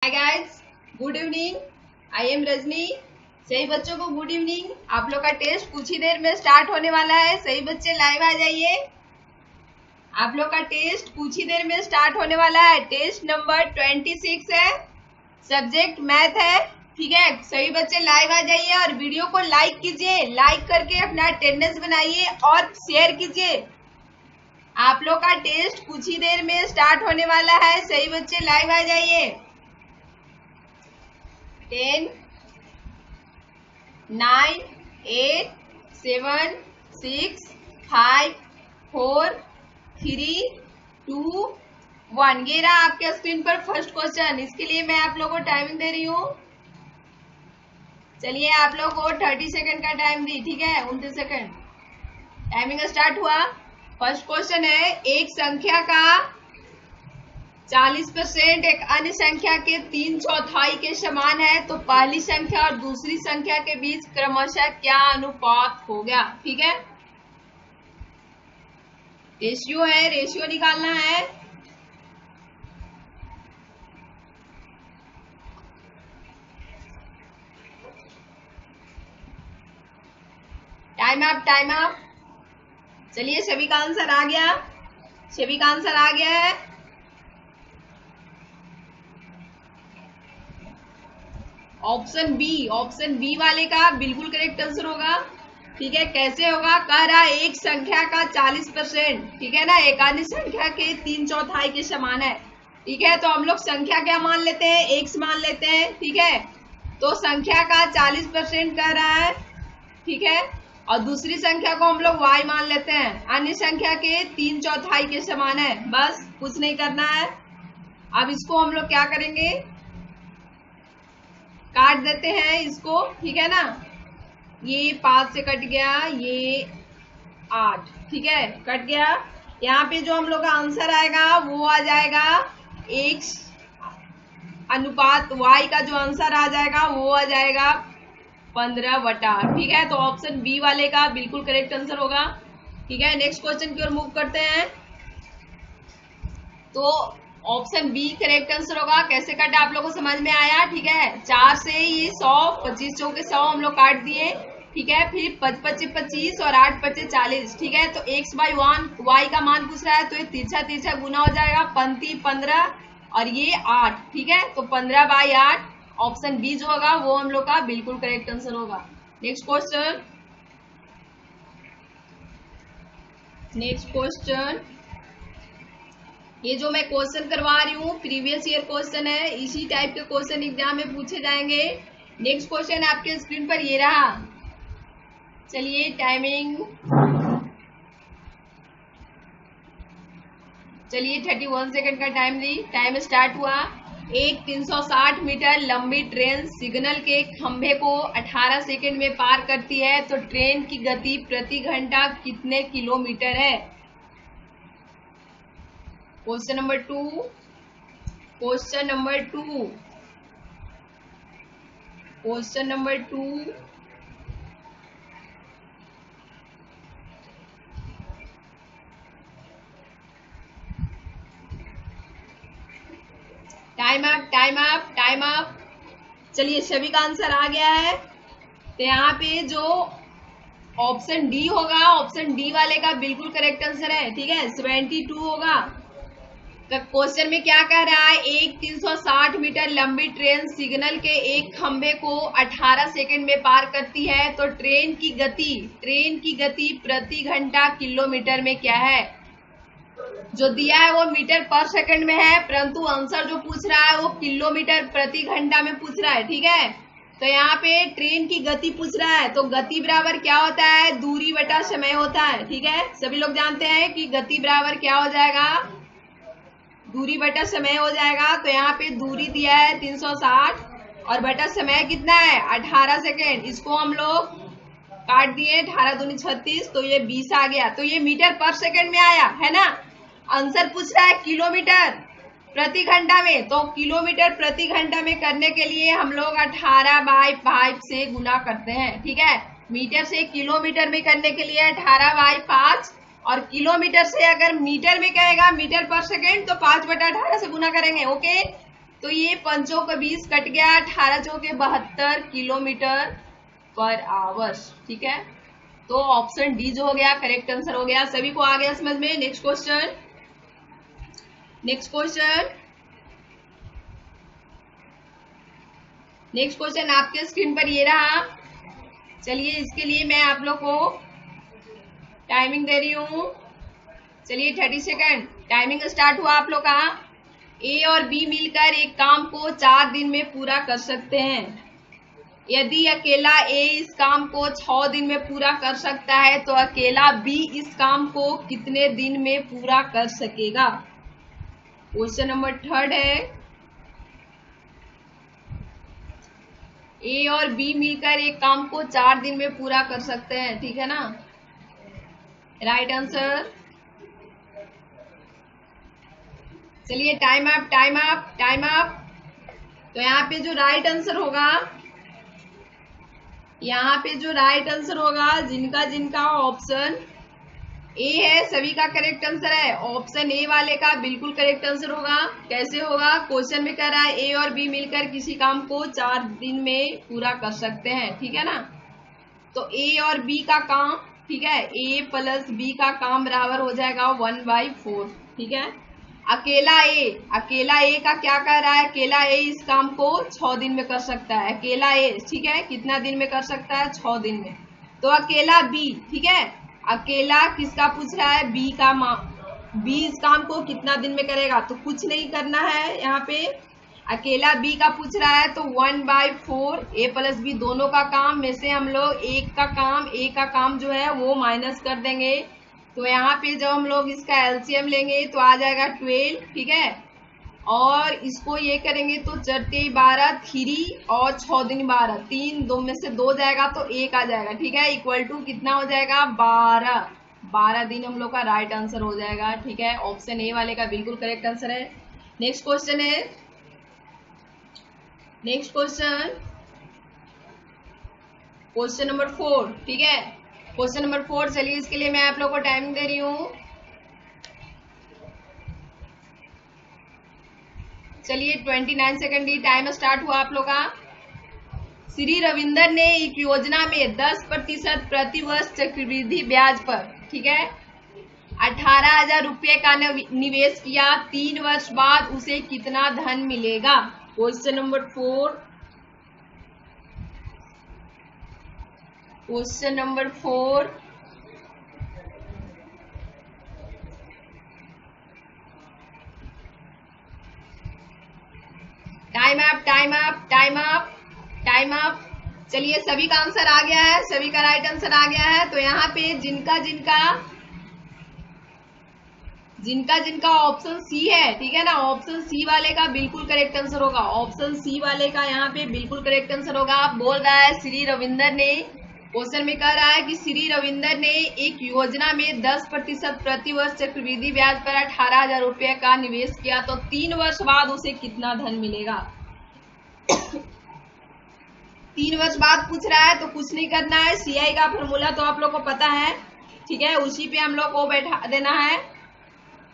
Hi guys, good evening. I am Rajni. सही बच्चों को गुड इवनिंग। आप लोग का टेस्ट कुछ ही देर में स्टार्ट होने वाला है। सही बच्चे लाइव आ जाइए। आप लोग का टेस्ट कुछ ही देर में स्टार्ट होने वाला है। टेस्ट नंबर 26 है, सब्जेक्ट मैथ है। ठीक है, सही बच्चे लाइव आ जाइए और वीडियो को लाइक कीजिए। लाइक करके अपना अटेंडेंस बनाइए और शेयर कीजिए। आप लोग का टेस्ट कुछ ही देर में स्टार्ट होने वाला है। सही बच्चे लाइव आ जाइए। 10, 9, 8, 7, 6, 5, 4, 3, 2, 1। ये रहा आपके स्क्रीन पर फर्स्ट क्वेश्चन। इसके लिए मैं आप लोगों को टाइमिंग दे रही हूँ। चलिए, आप लोग को 30 सेकंड का टाइम दी। ठीक है, 29 सेकंड टाइमिंग स्टार्ट हुआ। फर्स्ट क्वेश्चन है, एक संख्या का 40% एक अन्य संख्या के 3/4 के समान है तो पहली संख्या और दूसरी संख्या के बीच क्रमशः क्या अनुपात हो गया। ठीक है, रेशियो है, रेशियो निकालना है। Time up, time up. चलिए, सभी का आंसर आ गया। सभी का आंसर आ गया है। ऑप्शन बी वाले का बिल्कुल करेक्ट आंसर होगा। ठीक है, कैसे होगा? कह रहा है एक संख्या का 40%, ठीक है ना, एक अन्य संख्या के 3/4 के समान है। ठीक है, तो हम लोग संख्या क्या मान लेते हैं? एक्स मान लेते हैं। ठीक है, तो संख्या का 40% कह रहा है। ठीक है, और दूसरी संख्या को हम लोग वाई मान लेते हैं। अन्य संख्या के 3/4 के समान है। बस, कुछ नहीं करना है। अब इसको हम लोग क्या करेंगे? काट देते हैं इसको। ठीक है ना, ये 5 से कट गया, ये 8। ठीक है, कट गया। यहाँ पे जो हम लोग का आंसर आएगा वो आ जाएगा x अनुपात y का जो आंसर आ जाएगा वो आ जाएगा 15/8। ठीक है, तो ऑप्शन बी वाले का बिल्कुल करेक्ट आंसर होगा। ठीक है, नेक्स्ट क्वेश्चन की ओर मूव करते हैं। तो ऑप्शन बी करेक्ट आंसर होगा। कैसे कटा आप लोगों को समझ में आया? ठीक है, 4 से ये 100, 25 चौके 100 हम लोग काट दिए। ठीक है, फिर 5 × 25 और 8 × 5 = 40। ठीक है, तो x/1 y का मान पूछ रहा है तो ये तिरछा तिरछा गुना हो जाएगा। 15 और ये 8। ठीक है, तो 15/8 ऑप्शन बी जो होगा वो हम लोग का बिल्कुल करेक्ट आंसर होगा। Next question, next question. ये जो मैं क्वेश्चन करवा रही हूँ प्रीवियस ईयर क्वेश्चन है। इसी टाइप के क्वेश्चन एग्जाम में पूछे जाएंगे। नेक्स्ट क्वेश्चन आपके स्क्रीन पर ये रहा। चलिए, टाइमिंग, चलिए 31 सेकंड का टाइम दी। टाइम स्टार्ट हुआ। एक 360 मीटर लंबी ट्रेन सिग्नल के खंभे को 18 सेकंड में पार करती है तो ट्रेन की गति प्रति घंटा कितने किलोमीटर है? Question number 2। Question number 2। Question number 2। Time up, time up, time up. चलिए, सभी का आंसर आ गया है। तो यहाँ पे जो ऑप्शन डी होगा, ऑप्शन डी वाले का बिल्कुल करेक्ट आंसर है। ठीक है, 72 होगा। तो क्वेश्चन में क्या कह रहा है? एक 360 मीटर लंबी ट्रेन सिग्नल के एक खंभे को 18 सेकंड में पार करती है तो ट्रेन की गति प्रति घंटा किलोमीटर में क्या है? जो दिया है वो मीटर पर सेकंड में है, परंतु आंसर जो पूछ रहा है वो किलोमीटर प्रति घंटा में पूछ रहा है। ठीक है, तो यहाँ पे ट्रेन की गति पूछ रहा है तो गति बराबर क्या होता है? दूरी बटा समय होता है। ठीक है, सभी लोग जानते हैं कि गति बराबर क्या हो जाएगा? दूरी बटा समय हो जाएगा। तो यहाँ पे दूरी दिया है 360 और बटा समय कितना है? 18 सेकेंड। इसको हम लोग काट दिए, 18 दूनी 36, तो ये 20 आ गया। तो ये मीटर पर सेकेंड में आया है ना। आंसर पूछ रहा है किलोमीटर प्रति घंटा में, तो किलोमीटर प्रति घंटा में करने के लिए हम लोग 18/5 से गुना करते हैं। ठीक है, मीटर से किलोमीटर में करने के लिए 18/5 और किलोमीटर से अगर मीटर में कहेगा मीटर पर सेकेंड तो 5/18 से गुना करेंगे। ओके, तो ये 5 चौके 20 कट गया, 18 चौके 72 किलोमीटर पर आवर। ठीक है, तो ऑप्शन डी जो हो गया करेक्ट आंसर हो गया। सभी को आ गया समझ में। Next question, next question, next question आपके स्क्रीन पर ये रहा। चलिए इसके लिए मैं आप लोग को टाइमिंग दे रही हूं। चलिए 30 सेकेंड टाइमिंग स्टार्ट हुआ आप लोग का। ए और बी मिलकर एक काम को 4 दिन में पूरा कर सकते हैं। यदि अकेला ए इस काम को 6 दिन में पूरा कर सकता है तो अकेला बी इस काम को कितने दिन में पूरा कर सकेगा। क्वेश्चन नंबर 3 है, ए और बी मिलकर एक काम को 4 दिन में पूरा कर सकते हैं। ठीक है ना, राइट आंसर। चलिए time up, time up, time up. तो यहाँ पे जो राइट आंसर होगा, यहाँ पे जो राइट आंसर होगा, जिनका जिनका ऑप्शन ए है सभी का करेक्ट आंसर है। ऑप्शन ए वाले का बिल्कुल करेक्ट आंसर होगा। कैसे होगा, क्वेश्चन में कह रहा है ए और बी मिलकर किसी काम को 4 दिन में पूरा कर सकते हैं। ठीक है ना, तो ए और बी का काम, ठीक है, ए प्लस बी का काम बराबर हो जाएगा 1/4। ठीक है, अकेला ए का क्या कह रहा है, अकेला ए इस काम को 6 दिन में कर सकता है। अकेला ए, ठीक है, कितना दिन में कर सकता है, 6 दिन में। तो अकेला बी, ठीक है, अकेला किसका पूछ रहा है, बी का। बी इस काम को कितना दिन में करेगा, तो कुछ नहीं करना है यहाँ पे, अकेला बी का पूछ रहा है तो 1/4 ए प्लस बी दोनों का काम में से हम लोग ए का काम जो है वो माइनस कर देंगे। तो यहाँ पे जब हम लोग इसका एलसीएम लेंगे तो आ जाएगा 12। ठीक है, और इसको ये करेंगे तो 4 12 3 और 6 दिन 12, 3 2 में से 2 जाएगा तो 1 आ जाएगा। ठीक है, इक्वल टू कितना हो जाएगा, 12 दिन हम लोग का राइट आंसर हो जाएगा। ठीक है, ऑप्शन ए वाले का बिल्कुल करेक्ट आंसर है। नेक्स्ट क्वेश्चन है, नेक्स्ट क्वेश्चन, क्वेश्चन नंबर 4। ठीक है, क्वेश्चन नंबर 4। चलिए इसके लिए मैं आप लोग को टाइमिंग दे रही हूँ। चलिए 29 सेकंड ही टाइम स्टार्ट हुआ आप लोग का। श्री रविंदर ने एक योजना में 10% प्रति वर्ष चक्रवृद्धि ब्याज पर, ठीक है, 18,000 रुपये का निवेश किया। 3 वर्ष बाद उसे कितना धन मिलेगा। Question number 4, question number 4। Time up, time up, time up, time up. चलिए सभी का आंसर आ गया है, सभी का राइट आंसर आ गया है। तो यहाँ पे जिनका जिनका ऑप्शन सी है, ठीक है ना, ऑप्शन सी वाले का बिल्कुल करेक्ट आंसर होगा। ऑप्शन सी वाले का यहाँ पे बिल्कुल करेक्ट आंसर होगा। बोल रहा है श्री रविंदर ने, क्वेश्चन में कह रहा है कि श्री रविंदर ने एक योजना में 10% प्रति वर्ष चक्रवृद्धि ब्याज पर 18,000 रुपये का निवेश किया, तो 3 वर्ष बाद उसे कितना धन मिलेगा। 3 वर्ष बाद पूछ रहा है तो कुछ नहीं करना है। सीआई का फॉर्मूला तो आप लोग को पता है, ठीक है, उसी पे हम लोग को बैठा देना है।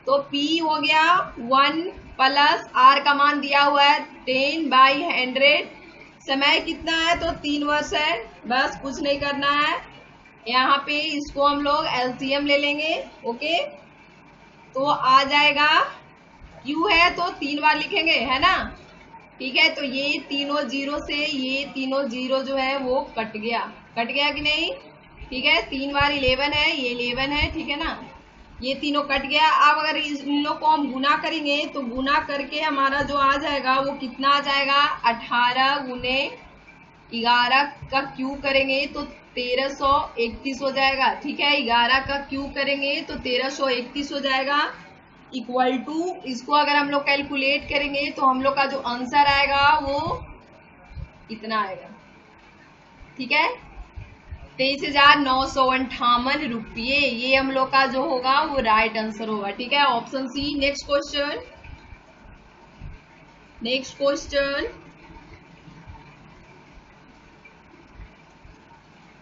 तो P हो गया 1 प्लस R का मान दिया हुआ है 10/100। समय कितना है, तो 3 वर्ष है, बस कुछ नहीं करना है। यहाँ पे इसको हम लोग एलसीएम ले लेंगे। ओके, तो आ जाएगा, Q है तो 3 बार लिखेंगे, है ना, ठीक है। तो ये तीनों जीरो से ये तीनों जीरो जो है वो कट गया कि नहीं, ठीक है। 3 बार 11 है, ये 11 है, ठीक है ना, ये तीनों कट गया। अब अगर इन लोग को हम गुना करेंगे तो गुना करके हमारा जो आ जाएगा वो कितना आ जाएगा, 18 गुने 11 का क्यू करेंगे तो 1331 हो जाएगा, ठीक है। 11 का क्यू करेंगे तो 1331 हो जाएगा, इक्वल टू इसको अगर हम लोग कैलकुलेट करेंगे तो हम लोग का जो आंसर आएगा वो इतना आएगा, ठीक है, 23,958 रुपये। ये हम लोग का जो होगा वो राइट आंसर होगा, ठीक है, option C. Next question, next question,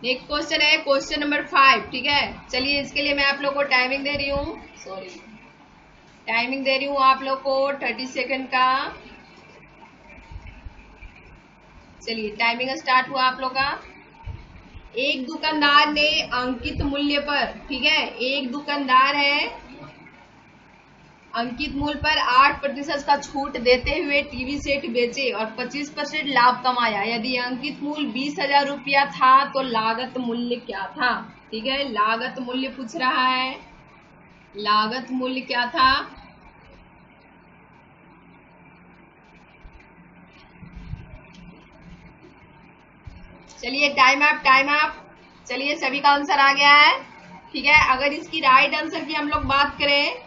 next question है क्वेश्चन नंबर 5, ठीक है। चलिए इसके लिए मैं आप लोग को टाइमिंग दे रही हूँ, टाइमिंग दे रही हूँ आप लोग को 30 सेकंड का। चलिए टाइमिंग स्टार्ट हुआ आप लोग का। एक दुकानदार ने अंकित मूल्य पर, ठीक है, एक दुकानदार है अंकित मूल्य पर 8% का छूट देते हुए टीवी सेट बेचे और 25% लाभ कमाया। यदि अंकित मूल्य 20,000 रुपया था तो लागत मूल्य क्या था? ठीक है, लागत मूल्य पूछ रहा है, लागत मूल्य क्या था? चलिए टाइम अप, टाइम अप। चलिए सभी का आंसर आ गया है। ठीक है, अगर इसकी राइट आंसर की हम लोग बात करें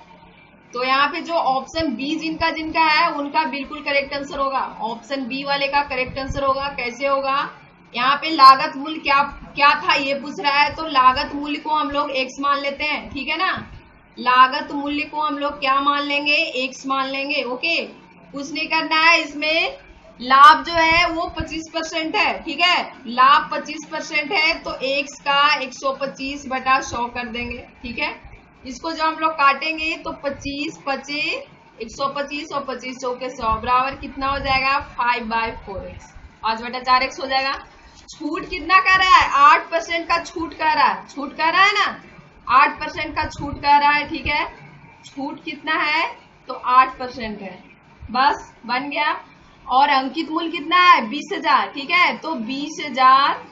तो यहाँ पे जो ऑप्शन बी जिनका जिनका है उनका बिल्कुल करेक्ट आंसर होगा। ऑप्शन बी वाले का करेक्ट आंसर होगा। कैसे होगा? यहाँ पे लागत मूल्य क्या क्या था ये पूछ रहा है, तो लागत मूल्य को हम लोग x मान लेते हैं। ठीक है ना, लागत मूल्य को हम लोग क्या मान लेंगे? x मान लेंगे। ओके, कुछ नहीं करना है इसमें। लाभ जो है वो 25% है। ठीक है, लाभ 25% है तो x का 125/100 कर देंगे। ठीक है, इसको जो हम लोग काटेंगे तो 25 पचे 125 और 25 चौके 100 बराबर कितना हो जाएगा? 5/4x, 5/4x हो जाएगा। छूट कितना कर रहा है? 8% का छूट कर रहा है। छूट कर रहा है ना, 8% का छूट कर रहा है। ठीक है, छूट कितना है? तो 8% है। बस बन गया। और अंकित मूल्य कितना है? 20,000। ठीक है, तो 20,000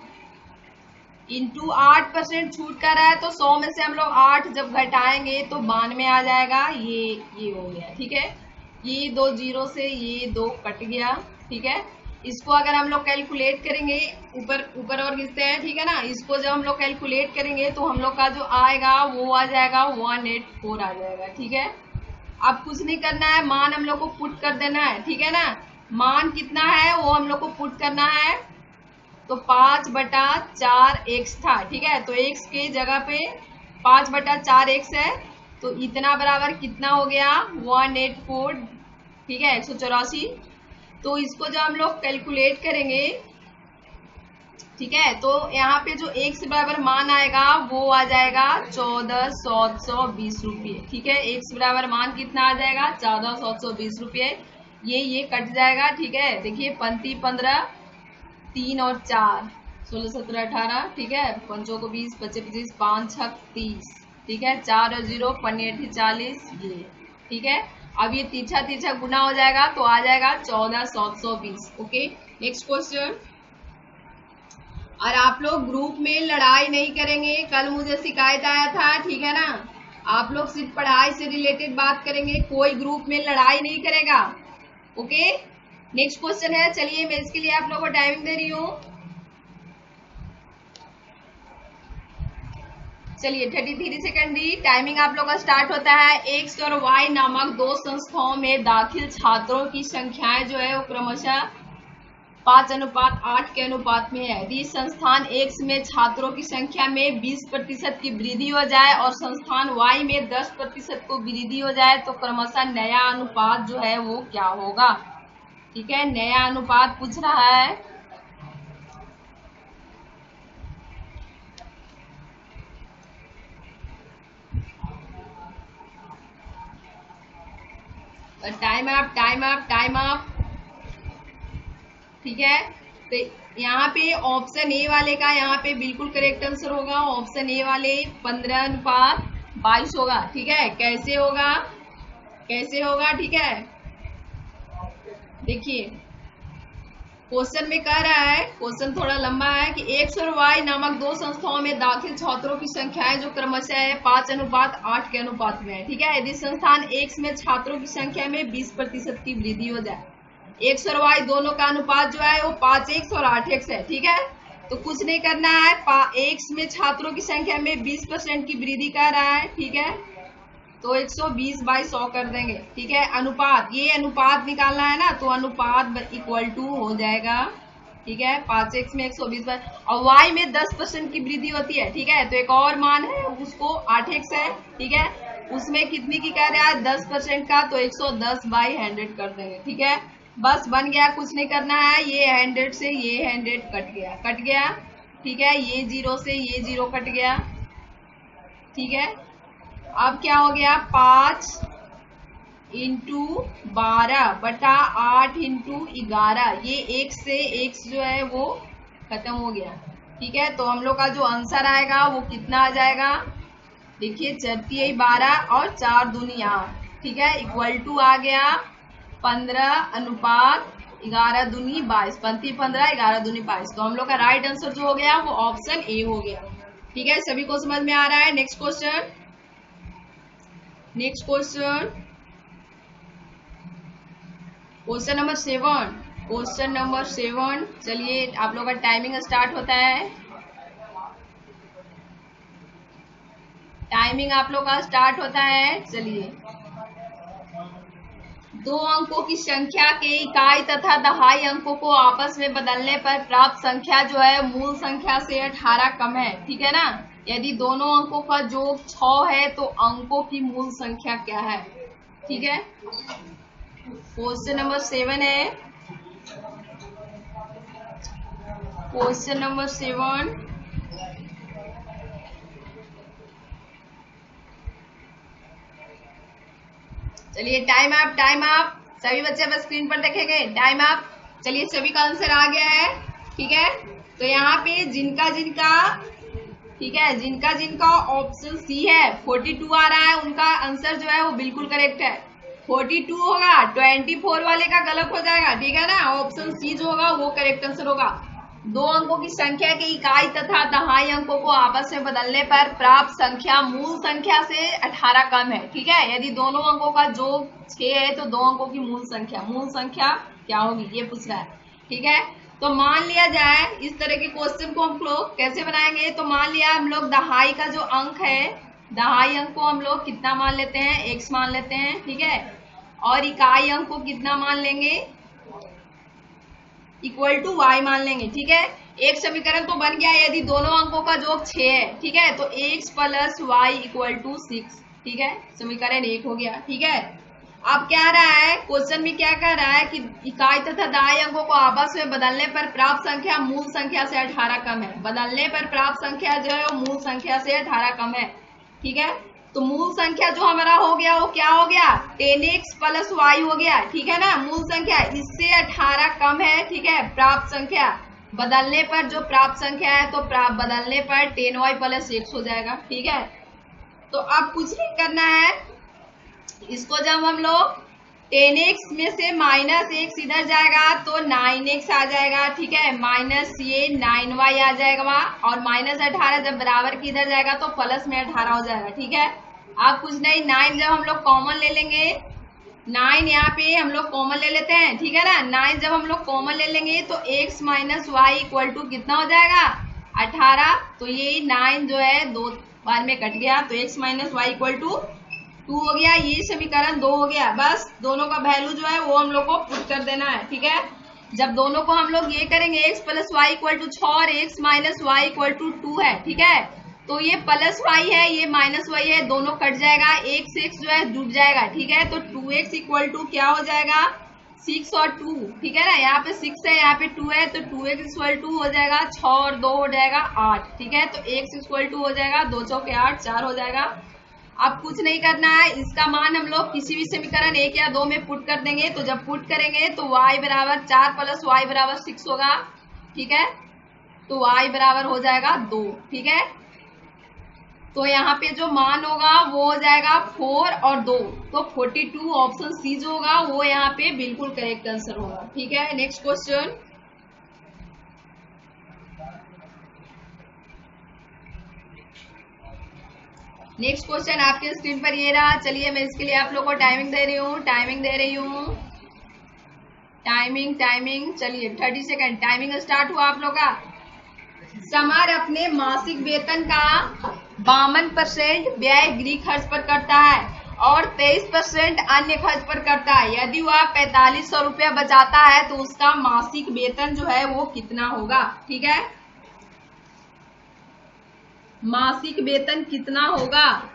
इंटू 8% छूट कर रहा है तो 100 में से हम लोग 8 जब घटाएंगे तो 92 आ जाएगा। ये हो गया। ठीक है, ये 2 जीरो से ये 2 कट गया। ठीक है, इसको अगर हम लोग कैलकुलेट करेंगे, ऊपर और घिसते हैं। ठीक है ना, इसको जब हम लोग कैलकुलेट करेंगे तो हम लोग का जो आएगा वो आ जाएगा 184 आ जाएगा। ठीक है, अब कुछ नहीं करना है, मान हम लोग को पुट कर देना है। ठीक है ना, मान कितना है वो हम लोग को पुट करना है, तो 5/4x था। ठीक है, तो x के जगह पे 5/4x है, तो इतना बराबर कितना हो गया? 184। ठीक है, 184। तो इसको जो हम लोग कैलकुलेट करेंगे, ठीक है, तो यहाँ पे जो x बराबर मान आएगा वो आ जाएगा 14,720 रुपये। ठीक है, x बराबर मान कितना आ जाएगा? 14,720 रुपये। ये कट जाएगा। ठीक है, देखिए पंती 15, 3 और 4, 16, 17, 18। ठीक है, 5 को 20, 25, 25, 5 6 30। ठीक है, 4 और 0, 15, 40 ये। ठीक है, अब ये तीछा गुना हो जाएगा तो आ जाएगा 14,720। Okay, next question. और आप लोग ग्रुप में लड़ाई नहीं करेंगे, कल मुझे शिकायत आया था। ठीक है ना, आप लोग सिर्फ पढ़ाई से रिलेटेड बात करेंगे, कोई ग्रुप में लड़ाई नहीं करेगा। ओके, नेक्स्ट क्वेश्चन है। चलिए मैं इसके लिए आप लोगों को टाइमिंग दे रही हूँ। चलिए 33 सेकंड दी टाइमिंग आप लोग का स्टार्ट होता है। एक्स और वाई नामक दो संस्थाओं में दाखिल छात्रों की संख्याएं जो है वो क्रमशः 5:8 के अनुपात में है। यदि संस्थान एक्स में छात्रों की संख्या में 20% की वृद्धि हो जाए और संस्थान वाई में 10% को वृद्धि हो जाए तो क्रमशः नया अनुपात जो है वो क्या होगा? ठीक है, नया अनुपात पूछ रहा है। Time up, time up, time up. ठीक है, तो यहाँ पे ऑप्शन ए वाले का यहाँ पे बिल्कुल करेक्ट आंसर होगा। ऑप्शन ए वाले 15:22 होगा। ठीक है, कैसे होगा? कैसे होगा? ठीक है, देखिए क्वेश्चन में कह रहा है, क्वेश्चन थोड़ा लंबा है कि एक्स और वाई नामक दो संस्थाओं में दाखिल छात्रों की संख्याएं जो क्रमशः है 5:8 के अनुपात में है। ठीक है, यदि संस्थान एक्स में छात्रों की संख्या में 20% की वृद्धि हो जाए, एक्स और वाई दोनों का अनुपात जो है वो 5x और 8x है। ठीक है, तो कुछ नहीं करना है, एक्स में छात्रों की संख्या में 20% की वृद्धि कर रहा है। ठीक है, तो 120/100 कर देंगे। ठीक है, अनुपात, ये अनुपात निकालना है ना, तो अनुपात इक्वल टू हो जाएगा। ठीक है, 5x में 120 और y में 10% की वृद्धि होती है। ठीक है, तो एक और मान है उसको 8x है। ठीक है, उसमें कितनी की कह रहा है? 10% का, तो 110/100 कर देंगे। ठीक है, बस बन गया, कुछ नहीं करना है। ये 100 से ये 100 कट गया। ठीक है, ये 0 से ये 0 कट गया। ठीक है, अब क्या हो गया? 5 इंटू 12/8 इंटू 11, ये एक से एक जो है वो खत्म हो गया। ठीक है, तो हम लोग का जो आंसर आएगा वो कितना आ जाएगा, देखिए 4 12 और 4 दूनी 8। ठीक है, इक्वल टू आ गया 15:11 दूनी 22, 15 11 दूनी 22। तो हम लोग का राइट आंसर जो हो गया वो ऑप्शन ए हो गया। ठीक है, सभी को समझ में आ रहा है। Next question, next question, question number 7। Question number 7, चलिए आप लोग का टाइमिंग स्टार्ट होता है। टाइमिंग आप लोग का स्टार्ट होता है। चलिए, 2 अंकों की संख्या के इकाई तथा दहाई अंकों को आपस में बदलने पर प्राप्त संख्या जो है मूल संख्या से 18 कम है। ठीक है ना, यदि दोनों अंकों का योग 6 है तो अंकों की मूल संख्या क्या है। ठीक है, क्वेश्चन नंबर 7 है। क्वेश्चन नंबर 7, चलिए टाइम अप, टाइम अप। सभी बच्चे बस स्क्रीन पर देखेंगे, टाइम अप। चलिए सभी का आंसर आ गया है। ठीक है, तो यहाँ पे जिनका जिनका, ठीक है, जिनका जिनका ऑप्शन सी है 42 आ रहा है, उनका आंसर जो है वो बिल्कुल करेक्ट है। 42 होगा, 24 वाले का गलत हो जाएगा। ठीक है ना, ऑप्शन सी जो होगा वो करेक्ट आंसर होगा। 2 अंकों की संख्या के इकाई तथा दहाई अंकों को आपस में बदलने पर प्राप्त संख्या मूल संख्या से 18 कम है। ठीक है, यदि दोनों अंकों का योग 6 है तो 2 अंकों की मूल संख्या क्या होगी, ये पूछ रहा है। ठीक है, तो मान लिया जाए इस तरह के क्वेश्चन को हम लोग कैसे बनाएंगे। तो मान लिया हम लोग दहाई का जो अंक है, दहाई अंक को हम लोग कितना मान लेते हैं, x मान लेते हैं। ठीक है, और इकाई अंक को कितना मान लेंगे, इक्वल टू y मान लेंगे। ठीक है, एक समीकरण तो बन गया यदि दोनों अंकों का योग 6 है। ठीक है, तो x + y = 6। ठीक है, समीकरण 1 हो गया। ठीक है, अब क्या रहा है क्वेश्चन में, क्या कह रहा है कि इकाई तथा दहाई अंकों को आपस में बदलने पर प्राप्त संख्या मूल संख्या से 18 कम है। बदलने पर प्राप्त संख्या जो है वो मूल संख्या से 18 कम है। ठीक है, तो मूल संख्या जो हमारा हो गया वो क्या हो गया, 10x + y हो गया। ठीक है ना, मूल संख्या इससे 18 कम है। ठीक है, प्राप्त संख्या बदलने पर जो प्राप्त संख्या है तो बदलने पर 10y + x हो जाएगा। ठीक है, तो अब कुछ नहीं करना है, इसको जब हम लोग 10x में से -x इधर जाएगा तो 9x आ जाएगा। ठीक है, माइनस ये 9y आ जाएगा, और -18 जब बराबर की इधर जाएगा तो प्लस में 18 हो जाएगा। ठीक है, अब कुछ नहीं, 9 जब हम लोग कॉमन ले लेंगे, 9 यहाँ पे हम लोग कॉमन ले लेते हैं। ठीक है ना, 9 जब हम लोग कॉमन ले लेंगे तो x - y = कितना हो जाएगा, 18। तो ये 9 जो है 2 बार में कट गया, तो x - y = 2 हो गया। ये समीकरण 2 हो गया। बस दोनों का वैल्यू जो है वो हम लोग को पुट कर देना है। ठीक है, जब दोनों को हम लोग ये करेंगे x + y = 6 और x - y = 2 है। ठीक है, तो ये प्लस y है, ये माइनस y है, दोनों कट जाएगा, एक से x जो है जुड़ जाएगा। ठीक है, तो 2x = क्या हो जाएगा, 6 और 2। ठीक है ना, यहाँ पे 6 है, यहाँ पे 2 है, तो 2x = हो जाएगा 6 और 2 हो जाएगा 8। ठीक है, तो x = हो जाएगा 2 चौके 8, 4 हो जाएगा। अब कुछ नहीं करना है, इसका मान हम लोग किसी भी समीकरण 1 या 2 में पुट कर देंगे। तो जब पुट करेंगे तो y = 4 + y = 6 होगा। ठीक है, तो y बराबर हो जाएगा 2। ठीक है, तो यहाँ पे जो मान होगा वो हो जाएगा 4 और 2, तो 42 ऑप्शन सी जो होगा वो यहाँ पे बिल्कुल करेक्ट आंसर होगा। ठीक है, नेक्स्ट क्वेश्चन, नेक्स्ट क्वेश्चन आपके स्क्रीन पर ये रहा। चलिए मैं इसके लिए आप लोगों को टाइमिंग दे रही हूँ, टाइमिंग। चलिए 30 सेकंड टाइमिंग स्टार्ट हुआ आप लोग का। समर अपने मासिक वेतन का 52% व्यय गृह खर्च पर करता है और 23% अन्य खर्च पर करता है। यदि वह 4500 रुपया बचाता है तो उसका मासिक वेतन जो है वो कितना होगा। ठीक है, मासिक वेतन कितना होगा,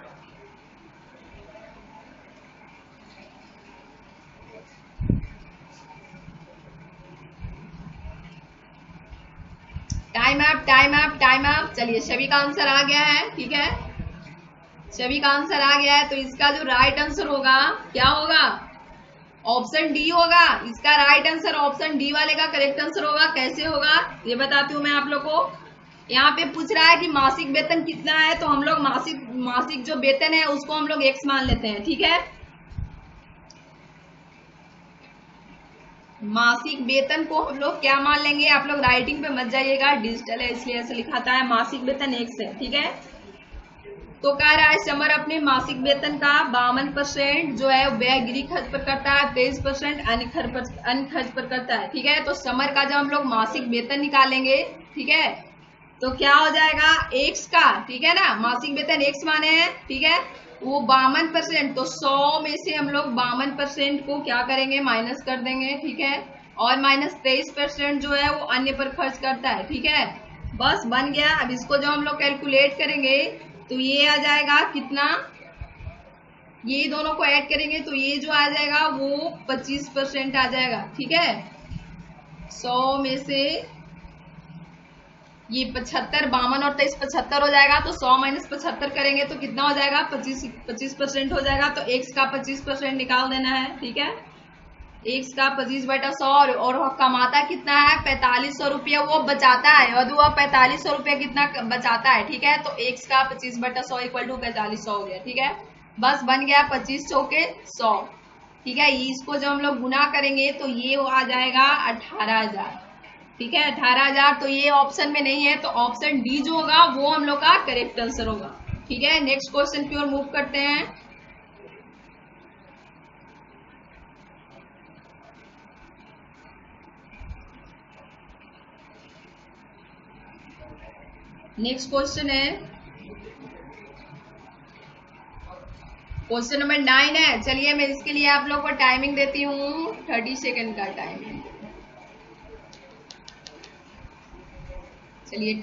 टाइम अप। चलिए सभी का आंसर आ गया है। ठीक है, सभी का आंसर आ गया है, तो इसका जो राइट आंसर होगा क्या होगा, ऑप्शन डी होगा इसका राइट आंसर। ऑप्शन डी वाले का करेक्ट आंसर होगा। कैसे होगा ये बताती हूँ मैं आप लोग को। यहाँ पे पूछ रहा है कि मासिक वेतन कितना है, तो हम लोग मासिक जो वेतन है उसको हम लोग एक्स मान लेते हैं। ठीक है, मासिक वेतन को हम लोग क्या मान लेंगे, आप लोग राइटिंग पे मत जाइएगा, डिजिटल है इसलिए ऐसे लिखाता है। मासिक वेतन एक्स है। ठीक है, तो कह रहा है समर अपने मासिक वेतन का 52% जो है व्यय गृह खर्च पर करता है, 23% अन्य खर्च पर करता है। ठीक है, तो समर का जब हम लोग मासिक वेतन निकालेंगे, ठीक है, तो क्या हो जाएगा एक्स का। ठीक है ना, मासिक वेतन एक्स माने हैं। ठीक है, वो 52%, तो 100 में से हम लोग 52% को क्या करेंगे, माइनस कर देंगे। ठीक है, और माइनस 23% जो है वो अन्य पर खर्च करता है। ठीक है, बस बन गया। अब इसको जब हम लोग कैलकुलेट करेंगे तो ये आ जाएगा कितना, ये दोनों को ऐड करेंगे तो ये जो आ जाएगा वो 25% आ जाएगा। ठीक है, 100 में से ये 75, 52 और 23 75 हो जाएगा, तो 100 माइनस 75 करेंगे तो कितना हो जाएगा, 25% हो जाएगा। तो x का 25% निकाल देना है। ठीक है, x का 25/100 और कमाता कितना है 4500 रुपया वो बचाता है, और वो 4500 रुपया कितना बचाता है। ठीक है, तो x का 25/100 इक्वल टू 4500 हो गया। ठीक है, बस बन गया 25 चौके 100। ठीक है, इसको जब हम लोग गुना करेंगे तो ये आ जाएगा 18,000। ठीक है, 18,000। तो ये ऑप्शन में नहीं है, तो ऑप्शन डी जो होगा वो हम लोग का करेक्ट आंसर होगा। ठीक है, नेक्स्ट क्वेश्चन की ओर मूव करते हैं। नेक्स्ट क्वेश्चन है क्वेश्चन नंबर 9 है। चलिए मैं इसके लिए आप लोग को टाइमिंग देती हूँ, 30 सेकेंड का टाइमिंग। चलिए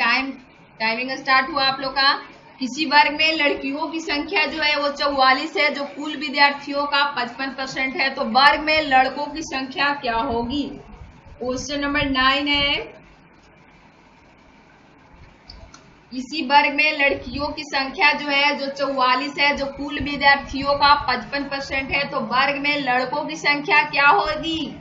टाइमिंग स्टार्ट हुआ आप लोग का। किसी वर्ग में लड़कियों की संख्या जो है वो 44 है, जो कुल विद्यार्थियों का 55% है, तो वर्ग में लड़कों की संख्या क्या होगी। क्वेश्चन नंबर 9 है, इसी वर्ग में लड़कियों की संख्या जो है जो 44 है, जो कुल विद्यार्थियों का 55% है, तो वर्ग में लड़कों की संख्या क्या होगी।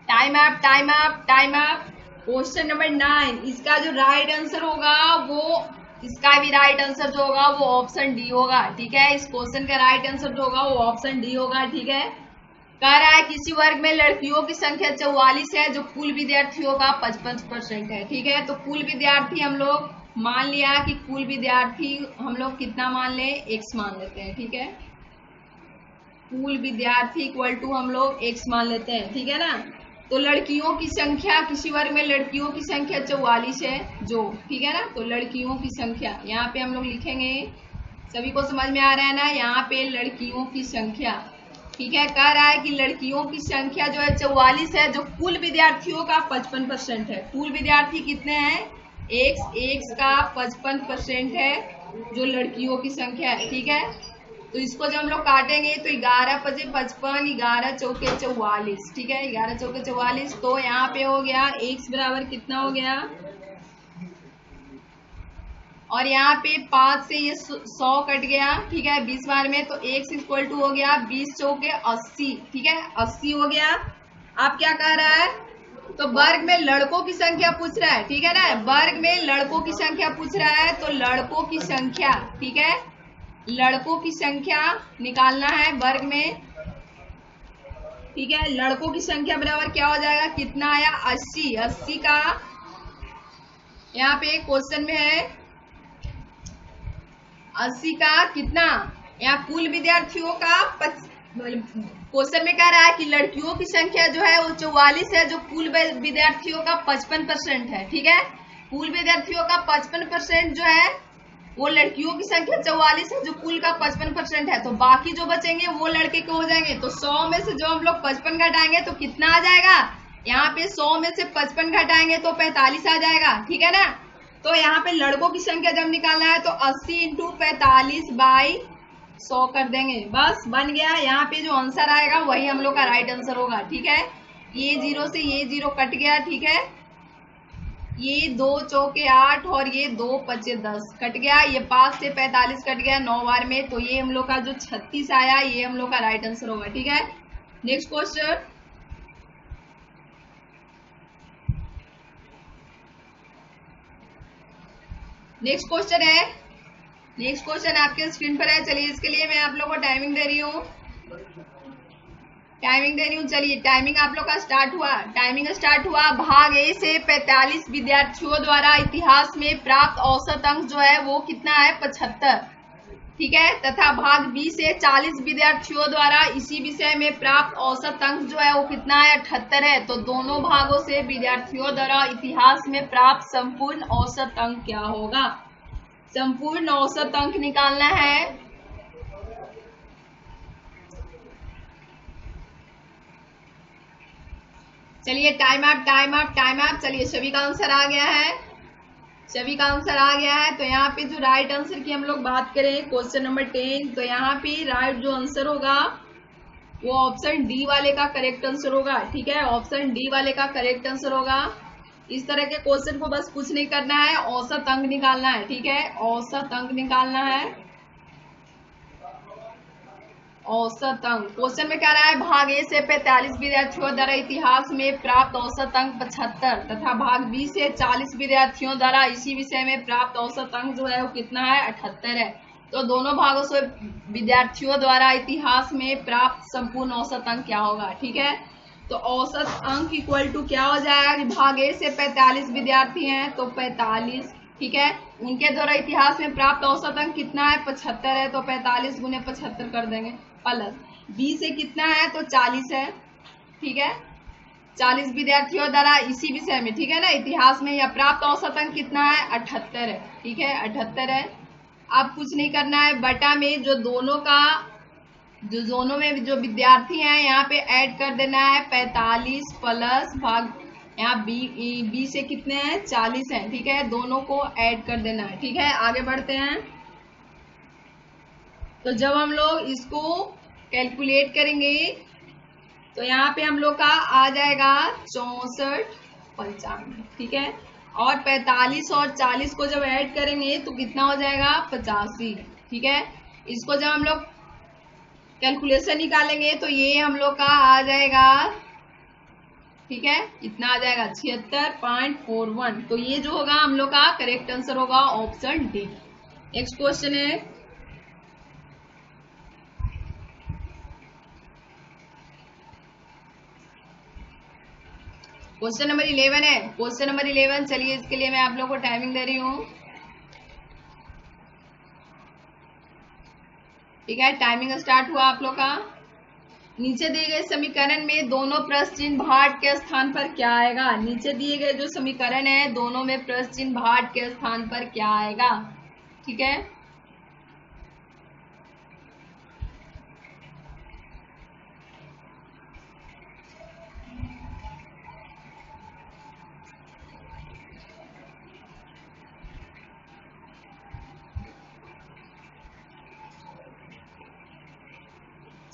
Time up, time up, time up. Question number 9, इसका जो राइट आंसर होगा वो, इसका भी राइट आंसर जो होगा वो ऑप्शन डी होगा। ठीक है, इस क्वेश्चन का राइट आंसर जो होगा वो ऑप्शन डी होगा। ठीक है, कह रहा है किसी वर्ग में लड़कियों की संख्या 44 है, जो कुल विद्यार्थियों का 55% है। ठीक है, तो कुल विद्यार्थी हम लोग मान लिया कि कुल विद्यार्थी हम लोग कितना मान ले, x मान लेते हैं। ठीक है, कुल विद्यार्थी इक्वल टू हम लोग x मान लेते हैं। ठीक है ना, तो लड़कियों की संख्या, किसी वर्ग में लड़कियों की संख्या 44 है जो, ठीक है ना, तो लड़कियों की संख्या यहाँ पे हम लोग लिखेंगे। सभी को समझ में आ रहा है ना, यहाँ पे लड़कियों की संख्या। ठीक है, कह रहा है कि लड़कियों की संख्या जो है 44 है, जो कुल विद्यार्थियों का 55% है। कुल विद्यार्थी कितने हैं, x का 55% है जो लड़कियों की संख्या है। ठीक है, तो इसको जब हम लोग काटेंगे तो 11 पचे 55, 11 चौके 44। ठीक है, 11 चौके 44, तो यहाँ पे हो गया x बराबर कितना हो गया, और यहाँ पे 5 से ये 100 कट गया। ठीक है, 20 बार में, तो x इक्वल टू हो गया 20 चौके 80। ठीक है, 80 हो गया। अब क्या कह रहा है, तो वर्ग में लड़कों की संख्या पूछ रहा है। ठीक है ना, वर्ग में लड़कों की संख्या पूछ रहा है, तो लड़कों की संख्या, ठीक है, लड़कों की संख्या निकालना है वर्ग में। ठीक है, लड़कों की संख्या बराबर क्या हो जाएगा, कितना आया 80। 80 का यहाँ पे क्वेश्चन में है 80 का कितना, यहाँ कुल विद्यार्थियों का क्वेश्चन में कह रहा है कि लड़कियों की संख्या जो है वो 44 है, जो कुल विद्यार्थियों का 55% है। ठीक है, कुल विद्यार्थियों का 55% जो है वो लड़कियों की संख्या 44 है, जो कुल का 55% है, तो बाकी जो बचेंगे वो लड़के के हो जाएंगे। तो 100 में से जो हम लोग 55 घटाएंगे तो कितना आ जाएगा, यहाँ पे 100 में से 55 घटाएंगे तो 45 आ जाएगा। ठीक है ना, तो यहाँ पे लड़कों की संख्या जब निकालना है तो 80 इंटू 45/100 कर देंगे, बस बन गया। यहाँ पे जो आंसर आएगा वही हम लोग का राइट आंसर होगा। ठीक है, ये 0 से ये 0 कट गया। ठीक है, ये 2 चौके 8 और ये 2 पचे 10 कट गया, ये 5 से 45 कट गया 9 बार में, तो ये हम लोग का जो 36 आया ये हम लोग का राइट आंसर होगा। ठीक है, नेक्स्ट क्वेश्चन। नेक्स्ट क्वेश्चन है, नेक्स्ट क्वेश्चन आपके स्क्रीन पर है। चलिए इसके लिए मैं आप लोग को टाइमिंग दे रही हूँ, टाइमिंग दे रही हूँ। चलिए टाइमिंग आप लोग का स्टार्ट हुआ, टाइमिंग स्टार्ट हुआ। भाग ए से 45 विद्यार्थियों द्वारा इतिहास में प्राप्त औसत अंक जो है वो कितना है 75, ठीक है, तथा भाग बी से 40 विद्यार्थियों द्वारा इसी विषय में प्राप्त औसत अंक जो है वो कितना है 78 है। तो दोनों भागों से विद्यार्थियों द्वारा इतिहास में प्राप्त संपूर्ण औसत अंक क्या होगा? संपूर्ण औसत अंक निकालना है। चलिए time up, time up, time up. चलिए सभी का आंसर आ गया है, सभी का आंसर आ गया है। तो यहाँ पे जो राइट आंसर की हम लोग बात करें क्वेश्चन नंबर 10, तो यहाँ पे राइट जो आंसर होगा वो ऑप्शन डी वाले का करेक्ट आंसर होगा। ठीक है, ऑप्शन डी वाले का करेक्ट आंसर होगा। इस तरह के क्वेश्चन को बस कुछ नहीं करना है, औसत अंक निकालना है। ठीक है, औसत अंक निकालना है, औसत अंक। क्वेश्चन में क्या रहा है, भाग ए से 45 विद्यार्थियों द्वारा इतिहास में प्राप्त औसत अंक 75 तथा भाग बी से 40 विद्यार्थियों द्वारा इसी विषय में प्राप्त औसत अंक जो है वो कितना है 78 है। तो दोनों भागों से विद्यार्थियों द्वारा इतिहास में प्राप्त संपूर्ण औसत अंक क्या होगा? ठीक है, तो औसत अंक इक्वल टू क्या हो जाएगा, भाग ए से 45 विद्यार्थी हैं तो 45, ठीक है, उनके द्वारा इतिहास में प्राप्त औसत अंक कितना है 75 है, तो 45 गुने 75 कर देंगे, प्लस बी से कितना है तो 40 है। ठीक है, 40 विद्यार्थियों द्वारा इसी विषय में, ठीक है ना, इतिहास में या प्राप्त औसत अंक कितना है 78 है। ठीक है, 78 है। अब कुछ नहीं करना है, बटा में जो दोनों में जो विद्यार्थी हैं यहाँ पे ऐड कर देना है 45 प्लस भाग यहाँ बी से कितने हैं 40 हैं। ठीक है, दोनों को ऐड कर देना है। ठीक है, आगे बढ़ते हैं। तो जब हम लोग इसको कैलकुलेट करेंगे तो यहाँ पे हम लोग का आ जाएगा 64 95। ठीक है, और 45 और 40 को जब ऐड करेंगे तो कितना हो जाएगा 85। ठीक है, इसको जब हम लोग कैलकुलेशन निकालेंगे तो ये हम लोग का आ जाएगा, ठीक है, इतना आ जाएगा 76.41। तो ये जो होगा हम लोग का करेक्ट आंसर होगा ऑप्शन डी। नेक्स्ट क्वेश्चन है, क्वेश्चन नंबर 11 है, क्वेश्चन नंबर 11। चलिए इसके लिए मैं आप लोग को टाइमिंग दे रही हूँ। ठीक है, टाइमिंग स्टार्ट हुआ आप लोग का। नीचे दिए गए समीकरण में दोनों प्रश्न चिन्ह भाट के स्थान पर क्या आएगा? नीचे दिए गए जो समीकरण है दोनों में प्रश्न चिन्ह भाट के स्थान पर क्या आएगा? ठीक है,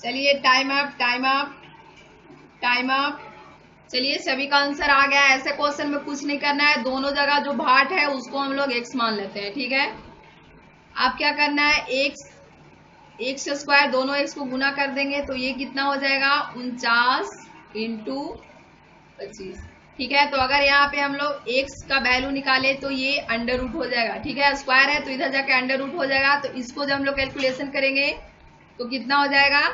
चलिए time up, time up, time up. चलिए सभी का आंसर आ गया। ऐसे क्वेश्चन में कुछ नहीं करना है, दोनों जगह जो भाट है उसको हम लोग x मान लेते हैं। ठीक है, आप क्या करना है, x स्क्वायर दोनों x को गुना कर देंगे तो ये कितना हो जाएगा 49 इंटू 25। ठीक है, तो अगर यहाँ पे हम लोग x का वैल्यू निकाले तो ये अंडर रूट हो जाएगा। ठीक है, स्क्वायर है तो इधर जाके अंडर रूट हो जाएगा। तो इसको जब हम लोग कैलकुलेशन करेंगे तो कितना हो जाएगा,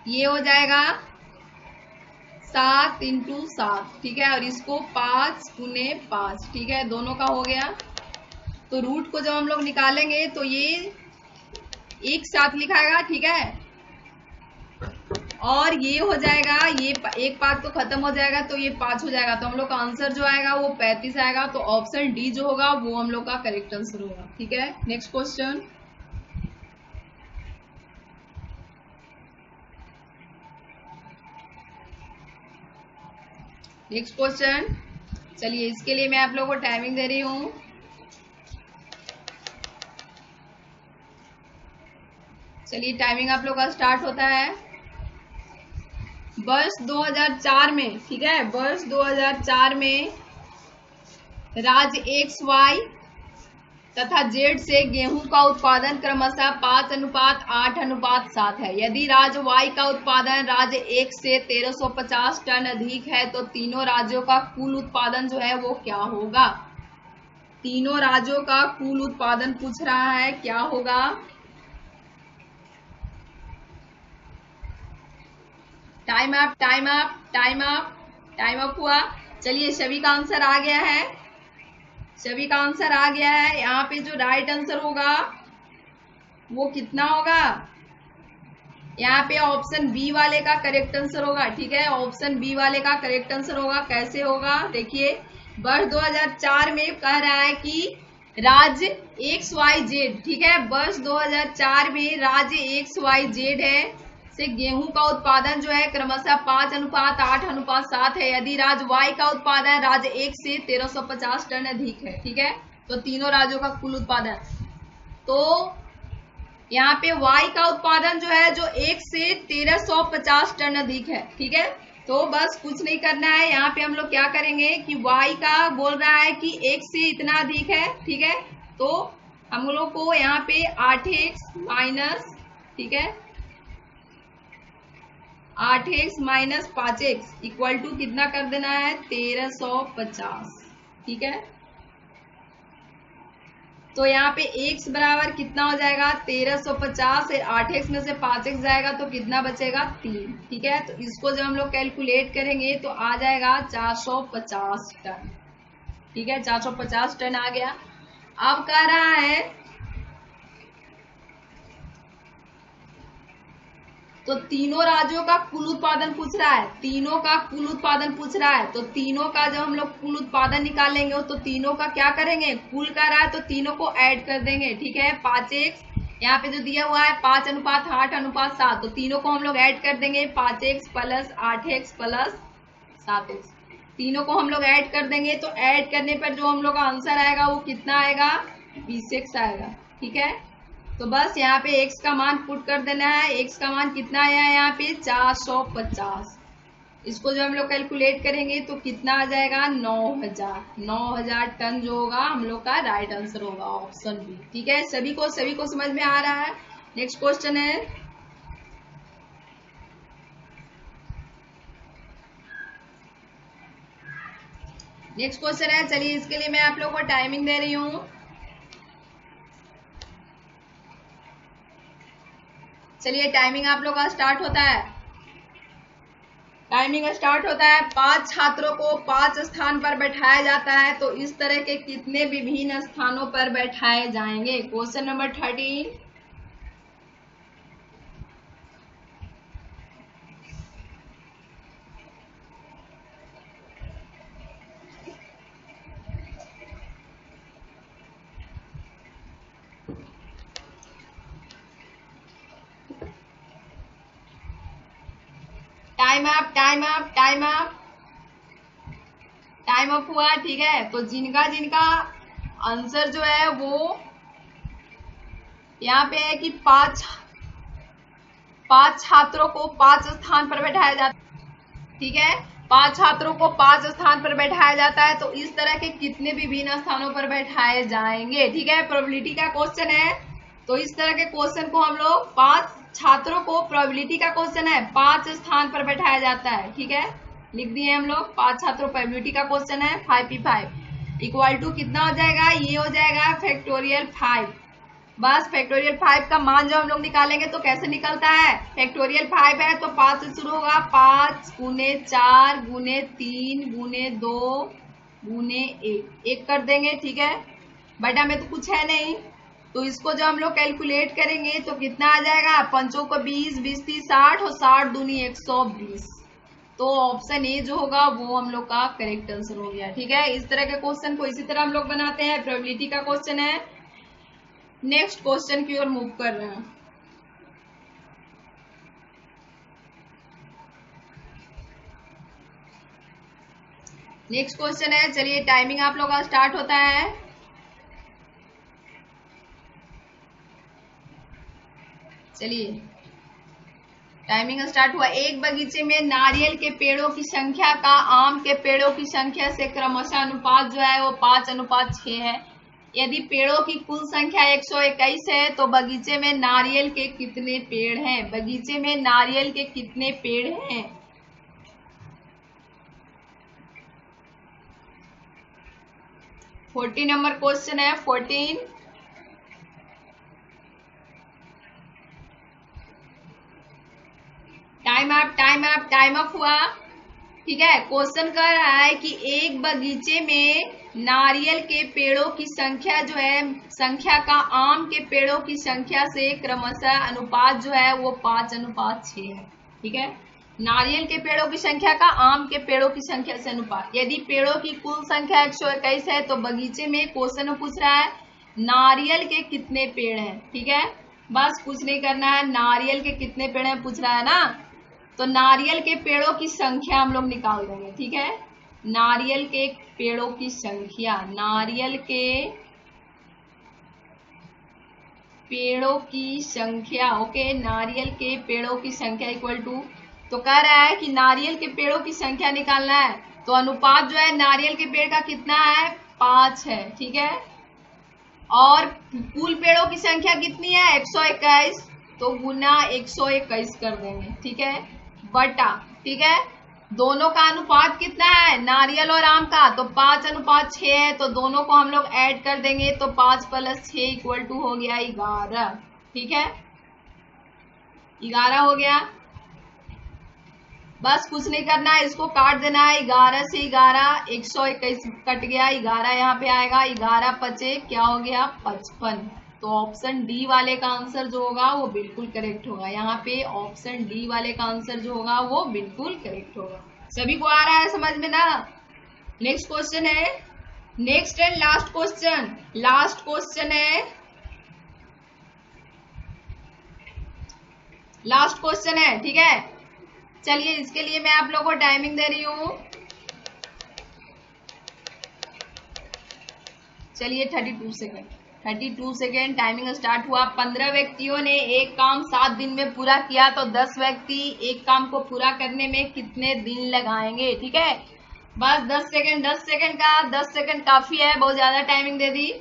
ये हो जाएगा 7 इंटू 7। ठीक है, और इसको 5 गुने 5। ठीक है, दोनों का हो गया। तो रूट को जब हम लोग निकालेंगे तो ये एक साथ लिखाएगा। ठीक है, और ये हो जाएगा, ये एक 5 तो खत्म हो जाएगा तो ये 5 हो जाएगा। तो हम लोग का आंसर जो आएगा वो 35 आएगा। तो ऑप्शन डी जो होगा वो हम लोग का करेक्ट आंसर होगा। ठीक है, नेक्स्ट क्वेश्चन। नेक्स्ट क्वेश्चन, चलिए इसके लिए मैं आप लोगों को टाइमिंग दे रही हूँ। चलिए टाइमिंग आप लोग का स्टार्ट होता है। वर्ष 2004 में, ठीक है, वर्ष 2004 में राज्य एक्स वाई तथा जेड से गेहूं का उत्पादन क्रमशः 5:8:7 है। यदि राज्य वाई का उत्पादन राज्य एक से 1350 टन अधिक है तो तीनों राज्यों का कुल उत्पादन जो है वो क्या होगा? तीनों राज्यों का कुल उत्पादन पूछ रहा है, क्या होगा? Time up, time up, time up, time up हुआ। चलिए सभी का आंसर आ गया है, सभी का आंसर आ गया है। यहाँ पे जो राइट आंसर होगा वो कितना होगा? यहाँ पे ऑप्शन बी वाले का करेक्ट आंसर होगा, ठीक है, ऑप्शन बी वाले का करेक्ट आंसर होगा। कैसे होगा? देखिए, वर्ष 2004 में कह रहा है कि राज्य एक्स वाई जेड, ठीक है, वर्ष 2004 में राज्य एक्स वाई जेड है से गेहूं का उत्पादन जो है क्रमशः 5:8:7 है। यदि राज्य वाई का उत्पादन राज्य एक से 1350 टन अधिक है, ठीक है, तो तीनों राज्यों का कुल उत्पादन, तो यहाँ पे वाई का उत्पादन जो है जो 1 से 1350 टन अधिक है, ठीक है। तो बस कुछ नहीं करना है, यहाँ पे हम लोग क्या करेंगे कि वाई का बोल रहा है कि 1 से इतना अधिक है, ठीक है, तो हम लोग को यहाँ पे 8x माइनस, ठीक है, 8x minus 5x equal to कितना कर देना है? 1350, ठीक है। तो यहाँ पे x बराबर कितना हो जाएगा? 1350 से 8x में से 5x जाएगा तो कितना बचेगा? 3, ठीक है। तो इसको जब हम लोग कैलकुलेट करेंगे तो आ जाएगा 450 टन, ठीक है, 450 टन आ गया। अब कह रहा है तो तीनों राज्यों का कुल उत्पादन पूछ रहा है, तीनों का कुल उत्पादन पूछ रहा है, तो तीनों का जब हम लोग कुल उत्पादन निकालेंगे तो तीनों का क्या करेंगे? कुल कर रहा है तो तीनों को ऐड कर देंगे, ठीक है। 5x यहाँ पे जो दिया हुआ है 5:8:7, तो तीनों को हम लोग ऐड कर देंगे, 5x plus 8x plus 7x, तीनों को हम लोग ऐड कर देंगे। तो ऐड करने पर जो हम लोग का आंसर आएगा वो कितना आएगा? 20x आएगा, ठीक है। तो बस यहाँ पे x का मान पुट कर देना है। x का मान कितना आया है यहाँ पे? 450। इसको जो हम लोग कैलकुलेट करेंगे तो कितना आ जाएगा? 9000 टन जो होगा हम लोग का राइट आंसर होगा ऑप्शन बी, ठीक है। सभी को समझ में आ रहा है? नेक्स्ट क्वेश्चन है, नेक्स्ट क्वेश्चन है। चलिए इसके लिए मैं आप लोग को टाइमिंग दे रही हूँ। चलिए टाइमिंग आप लोग का स्टार्ट होता है, टाइमिंग स्टार्ट होता है। 5 छात्रों को 5 स्थान पर बैठाया जाता है तो इस तरह के कितने विभिन्न स्थानों पर बैठाए जाएंगे? Question number 13। Time up, time up, time up, time up हुआ, ठीक है। तो जिनका जिनका आंसर जो है वो यहाँ पे है कि 5 छात्रों को 5 स्थान पर बैठाया जाता है, ठीक है, 5 छात्रों को 5 स्थान पर बैठाया जाता है तो इस तरह के कितने विभिन्न स्थानों पर बैठाए जाएंगे, ठीक है। प्रोबेबिलिटी का क्वेश्चन है तो इस तरह के क्वेश्चन को हम लोग 5 छात्रों को, प्रोबेबिलिटी का क्वेश्चन है, 5 स्थान पर बैठाया जाता है, ठीक है, लिख दिए हम लोग। 5 छात्रों, प्रोबेबिलिटी का क्वेश्चन है। 5p5 इक्वल टू कितना हो जाएगा? ये हो जाएगा फैक्टोरियल 5। बस फैक्टोरियल 5 का मान जब हम लोग निकालेंगे तो कैसे निकलता है? फैक्टोरियल 5 है तो 5 से शुरू होगा, 5 गुने 4 गुने 3 गुने 2 गुने 1 कर देंगे, ठीक है। बटा में तो कुछ है नहीं तो इसको जब हम लोग कैलकुलेट करेंगे तो कितना आ जाएगा? 5 को 20, 20 30 60 और 60 दूनी 120। तो ऑप्शन ए जो होगा वो हम लोग का करेक्ट आंसर हो गया, ठीक है। इस तरह के क्वेश्चन को इसी तरह हम लोग बनाते हैं। प्रोबेबिलिटी का क्वेश्चन है। नेक्स्ट क्वेश्चन की ओर मूव कर रहे हैं। नेक्स्ट क्वेश्चन है, चलिए टाइमिंग आप लोग का स्टार्ट होता है। चलिए टाइमिंग स्टार्ट हुआ। एक बगीचे में नारियल के पेड़ों की संख्या का आम के पेड़ों की संख्या से क्रमशः अनुपात जो है वो 5:6 है। यदि पेड़ों की कुल संख्या 121 है तो बगीचे में नारियल के कितने पेड़ हैं? बगीचे में नारियल के कितने पेड़ हैं? नंबर क्वेश्चन है 14। टाइम अप हुआ। ठीक है, क्वेश्चन कर रहा है कि एक बगीचे में नारियल के पेड़ों की संख्या जो है, संख्या का आम के पेड़ों की संख्या से क्रमशः अनुपात जो है वो 5:6 है। ठीक है, नारियल के पेड़ों की संख्या का आम के पेड़ों की संख्या से अनुपात। यदि पेड़ों की कुल संख्या 121 है तो बगीचे में क्वेश्चन पूछ रहा है नारियल के कितने पेड़ हैं। ठीक है, बस कुछ नहीं करना है, नारियल के कितने पेड़ हैं पूछ रहा है ना, तो नारियल के पेड़ों की संख्या हम लोग निकाल देंगे। ठीक है, नारियल के पेड़ों की संख्या, नारियल के पेड़ों की संख्या, ओके, नारियल के पेड़ों की संख्या इक्वल टू, तो कह रहा है कि नारियल के पेड़ों की संख्या निकालना है, तो अनुपात जो है नारियल के पेड़ का कितना है, 5 है। ठीक है, और कुल पेड़ों की संख्या कितनी है, 121, तो गुना 121 कर देंगे। ठीक है, बटा, ठीक है, दोनों का अनुपात कितना है नारियल और आम का, तो 5:6 है, तो दोनों को हम लोग ऐड कर देंगे, तो 5 + 6 इक्वल टू हो गया 11। ठीक है, 11 हो गया। बस कुछ नहीं करना है, इसको काट देना है, 11 से 11 121 कट गया, 11 यहाँ पे आएगा, 11 पचे क्या हो गया 55। तो ऑप्शन डी वाले का आंसर जो होगा वो बिल्कुल करेक्ट होगा। यहाँ पे ऑप्शन डी वाले का आंसर जो होगा वो बिल्कुल करेक्ट होगा। सभी को आ रहा है समझ में ना? नेक्स्ट क्वेश्चन है, next and last question, last question है, लास्ट क्वेश्चन है। ठीक है, चलिए इसके लिए मैं आप लोगों को टाइमिंग दे रही हूं। चलिए 32 सेकेंड, 32 सेकेंड टाइमिंग स्टार्ट हुआ। 15 व्यक्तियों ने एक काम 7 दिन में पूरा किया तो 10 व्यक्ति एक काम को पूरा करने में कितने दिन लगाएंगे? ठीक है, बस 10 सेकेंड, 10 सेकेंड का 10 सेकेंड काफी है, बहुत ज्यादा टाइमिंग दे दी।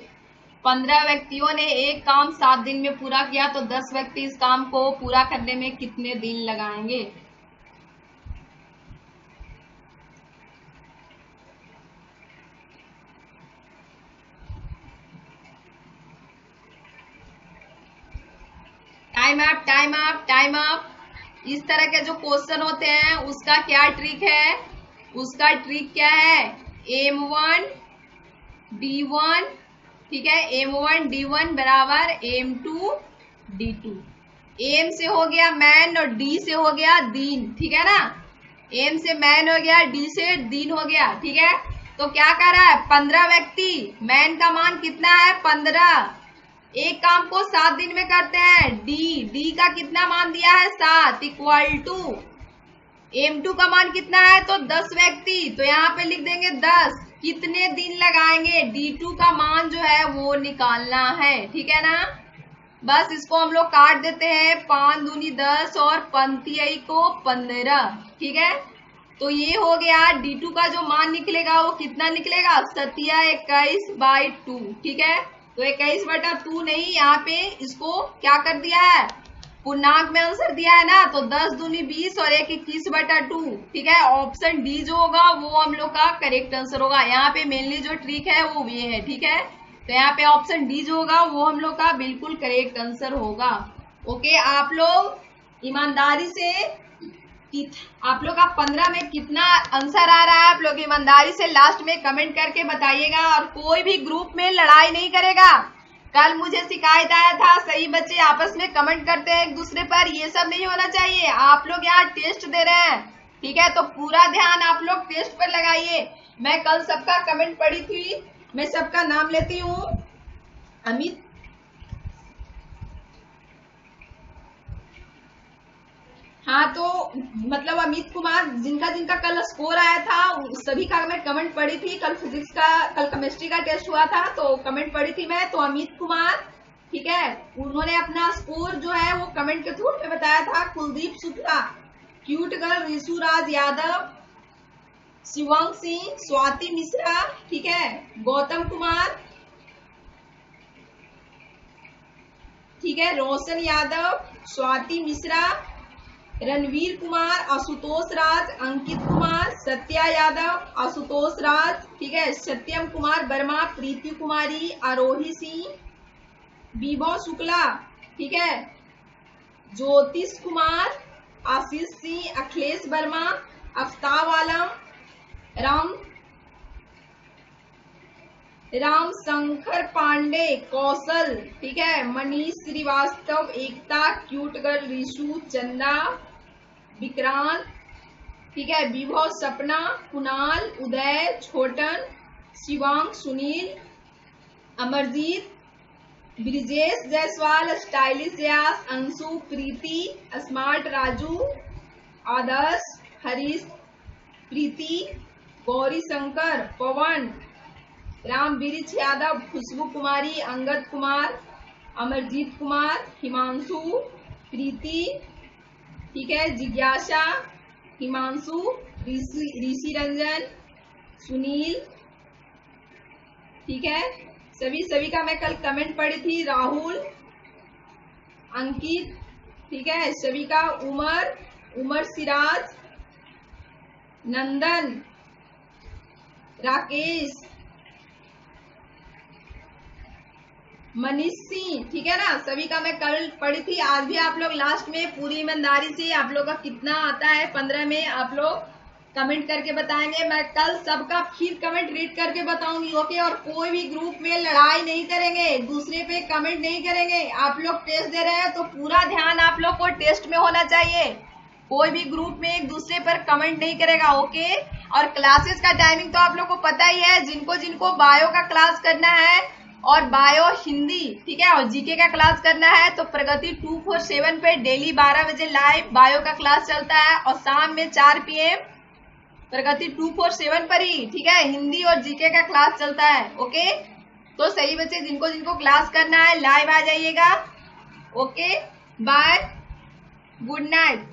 15 व्यक्तियों ने एक काम 7 दिन में पूरा किया तो 10 व्यक्ति इस काम को पूरा करने में कितने दिन लगाएंगे? Time up, time up, time up. इस तरह के जो क्वेश्चन होते हैं उसका क्या ट्रिक है, उसका ट्रिक क्या है, M1 D1, ठीक है, M1 D1 बराबर M2 D2। M से हो गया मैन और D से हो गया दिन। ठीक है ना, M से मैन हो गया, D से दिन हो गया। ठीक है, तो क्या कर रहा है 15 व्यक्ति, मैन का मान कितना है 15, एक काम को 7 दिन में करते हैं। डी का कितना मान दिया है 7 इक्वल टू M2 का मान कितना है तो 10 व्यक्ति, तो यहाँ पे लिख देंगे 10, कितने दिन लगाएंगे, D2 का मान जो है वो निकालना है। ठीक है ना, बस इसको हम लोग काट देते हैं, 5 दूनी 10 और 5 को 15। ठीक है, तो ये हो गया D2 का जो मान निकलेगा वो कितना निकलेगा 21/2। ठीक है, तो 21/2 नहीं, यहाँ पे इसको क्या कर दिया है पूर्णांक में आंसर दिया है ना, तो 10 दूनी 20 और 1 21/2। ठीक है, ऑप्शन डी जो होगा वो हम लोग का करेक्ट आंसर होगा। यहाँ पे मेनली जो ट्रिक है वो ये है। ठीक है, तो यहाँ पे ऑप्शन डी जो होगा वो हम लोग का बिल्कुल करेक्ट आंसर होगा। ओके, आप लोग ईमानदारी से, आप लोग का 15 में कितना आंसर आ रहा है आप लोग ईमानदारी से लास्ट में कमेंट करके बताइएगा, और कोई भी ग्रुप में लड़ाई नहीं करेगा। कल मुझे शिकायत आया था सही बच्चे आपस में कमेंट करते हैं एक दूसरे पर, ये सब नहीं होना चाहिए। आप लोग यहाँ टेस्ट दे रहे हैं, ठीक है, तो पूरा ध्यान आप लोग टेस्ट पर लगाइए। मैं कल सबका कमेंट पढ़ी थी, मैं सबका नाम लेती हूँ। अमित, हाँ, तो मतलब अमित कुमार, जिनका जिनका कल स्कोर आया था सभी का मैं कमेंट पढ़ी थी। कल फिजिक्स का, कल केमिस्ट्री का टेस्ट हुआ था तो कमेंट पढ़ी थी मैं, तो अमित कुमार, ठीक है, उन्होंने अपना स्कोर जो है वो कमेंट के थ्रू में बताया था। कुलदीप शुक्ला, क्यूट गर्ल ऋषुराज यादव, शिवांग सिंह, स्वाति मिश्रा, ठीक है, गौतम कुमार, ठीक है, रोशन यादव, स्वाति मिश्रा, रणवीर कुमार, आशुतोष राज, अंकित कुमार, सत्या यादव, आशुतोष राज, ठीक है, सत्यम कुमार वर्मा, प्रीति कुमारी, आरोही सिंह, विभव शुक्ला, ठीक है, ज्योतिष कुमार, आशीष सिंह, अखिलेश वर्मा, आफ्ताब आलम, राम शंकर पांडे, कौशल, ठीक है, मनीष श्रीवास्तव, एकता, क्यूट गर्ल ऋषु, चंदा, विक्रांत, ठीक है, विभव, सपना, कुणाल, उदय, छोटन, शिवांग, सुनील, अमरजीत, ब्रिजेश जायसवाल, स्टाइलिश जयास, अंशु, प्रीति, स्मार्ट राजू, आदर्श, हरीश, प्रीति, गौरी शंकर, पवन, राम वृक्ष यादव, खुशबू कुमारी, अंगद कुमार, अमरजीत कुमार, हिमांशु, प्रीति, ठीक है, जिज्ञासा, हिमांशु, ऋषि रंजन, सुनील, ठीक है, सभी का मैं कल कमेंट पढ़ी थी। राहुल, अंकित, ठीक है, सभी का, उमर सिराज, नंदन, राकेश, मनीष सिंह, ठीक है ना, सभी का मैं कल पढ़ी थी। आज भी आप लोग लास्ट में पूरी ईमानदारी से आप लोग का कितना आता है 15 में आप लोग कमेंट करके बताएंगे। मैं कल सबका फिर कमेंट रीड करके बताऊंगी, ओके। और कोई भी ग्रुप में लड़ाई नहीं करेंगे, एक दूसरे पे कमेंट नहीं करेंगे। आप लोग टेस्ट दे रहे हैं तो पूरा ध्यान आप लोग को टेस्ट में होना चाहिए। कोई भी ग्रुप में एक दूसरे पर कमेंट नहीं करेगा, ओके। और क्लासेस का टाइमिंग तो आप लोग को पता ही है, जिनको जिनको बायो का क्लास करना है और बायो हिंदी, ठीक है, और जीके का क्लास करना है तो प्रगति 247 पे डेली 12 बजे लाइव बायो का क्लास चलता है और शाम में 4 PM प्रगति 247 पर ही, ठीक है, हिंदी और जीके का क्लास चलता है, ओके। तो सही बच्चे जिनको जिनको क्लास करना है लाइव आ जाइएगा, ओके। Bye, good night.